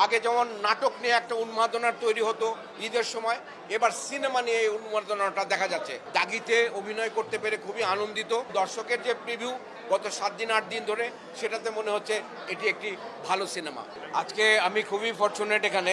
আগে যেমন নাটক নিয়ে একটা উন্মাদনার তৈরি হতো ঈদের সময়, এবার সিনেমা নিয়ে এই উন্মাদনাটা দেখা যাচ্ছে। দাগিতে অভিনয় করতে পেরে খুবই আনন্দিত। দর্শকের যে প্রিভিউ গত 7-8 দিন ধরে, সেটাতে মনে হচ্ছে এটি একটি ভালো সিনেমা। আজকে আমি খুবই ফরচুনেট এখানে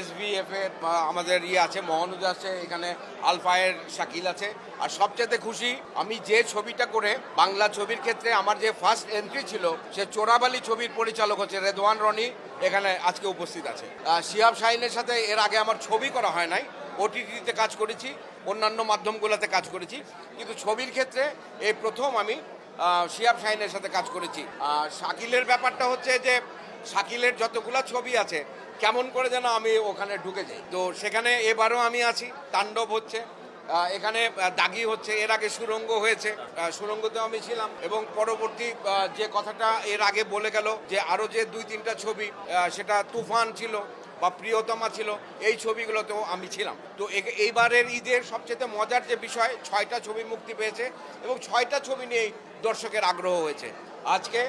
SBF এর আমাদের আছে, মহানুজ আছে, এখানে আলফায়ের শাকিল আছে। আর সবচেয়ে খুশি আমি যে ছবিটা করে বাংলা ছবির ক্ষেত্রে আমার যে ফার্স্ট এন্ট্রি ছিল, সে চোরাবালি ছবির পরিচালক হচ্ছে রেদওয়ান রনি, এখানে আজকে উপস্থিত আছে। শিহাব শাহিনের সাথে এর আগে আমার ছবি করা হয় নাই, OTT-তে কাজ করেছি, অন্যান্য মাধ্যমগুলোতে কাজ করেছি, কিন্তু ছবির ক্ষেত্রে এই প্রথম আমি শিহাব শাহিনের সাথে কাজ করেছি। শাকিলের ব্যাপারটা হচ্ছে যে শাকিলের যতগুলো ছবি আছে কেমন করে যেন আমি ওখানে ঢুকে যাই, তো সেখানে এবারও আমি আছি। তাণ্ডব হচ্ছে এখানে, দাগি হচ্ছে, এর আগে সুরঙ্গ হয়েছে, সুরঙ্গতেও আমি ছিলাম। এবং পরবর্তী যে কথাটা এর আগে বলে গেল যে আরও যে 2-3টা ছবি, সেটা তুফান ছিল বা প্রিয়তমা ছিল, এই ছবিগুলোতেও আমি ছিলাম। তো এইবারের ঈদের সবচেয়ে মজার যে বিষয়, 6টা ছবি মুক্তি পেয়েছে এবং 6টা ছবি নিয়েই দর্শকের আগ্রহ হয়েছে। আজকে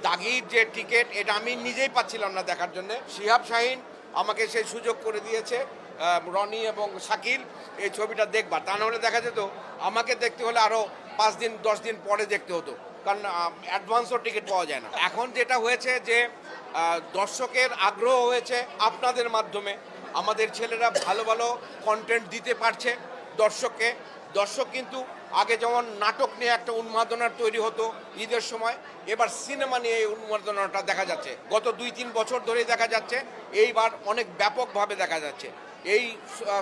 দাগির যে টিকিট, এটা আমি নিজেই পাচ্ছিলাম না দেখার জন্য, শিহাব শাহিন আমাকে সেই সুযোগ করে দিয়েছে, রনি এবং শাকিল এই ছবিটা দেখবার। তা নাহলে দেখা যেত আমাকে দেখতে হলে আরও 5-10 দিন পরে দেখতে হতো, কারণ অ্যাডভান্সও টিকিট পাওয়া যায় না। এখন যেটা হয়েছে যে দর্শকের আগ্রহ হয়েছে আপনাদের মাধ্যমে, আমাদের ছেলেরা ভালো ভালো কন্টেন্ট দিতে পারছে দর্শককে। দর্শক কিন্তু আগে যেমন নাটক নিয়ে একটা উন্মাদনার তৈরি হতো ঈদের সময়, এবার সিনেমা নিয়ে এই উন্মাদনাটা দেখা যাচ্ছে। গত 2-3 বছর ধরেই দেখা যাচ্ছে, এইবার অনেক ব্যাপকভাবে দেখা যাচ্ছে। এই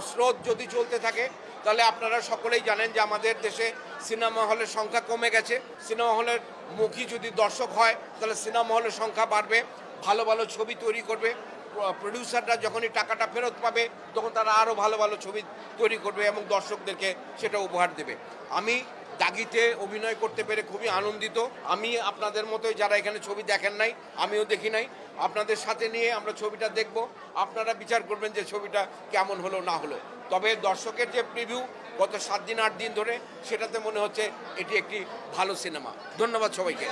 স্রোত যদি চলতে থাকে তাহলে আপনারা সকলেই জানেন যে আমাদের দেশে সিনেমা হলের সংখ্যা কমে গেছে। সিনেমা হলের মুখী যদি দর্শক হয় তাহলে সিনেমা হলের সংখ্যা বাড়বে, ভালো ভালো ছবি তৈরি করবে। প্রডিউসাররা যখনই টাকাটা ফেরত পাবে তখন তারা আরও ভালো ভালো ছবি তৈরি করবে এবং দর্শকদেরকে সেটা উপহার দেবে। আমি দাগিতে অভিনয় করতে পেরে খুবই আনন্দিত। আমি আপনাদের মতোই যারা এখানে ছবি দেখেন নাই, আমিও দেখি নাই, আপনাদের সাথে নিয়ে আমরা ছবিটা দেখব। আপনারা বিচার করবেন যে ছবিটা কেমন হলো না হলো। তবে দর্শকের যে প্রিভিউ গত 7-8 দিন ধরে, সেটাতে মনে হচ্ছে এটি একটি ভালো সিনেমা। ধন্যবাদ সবাইকে।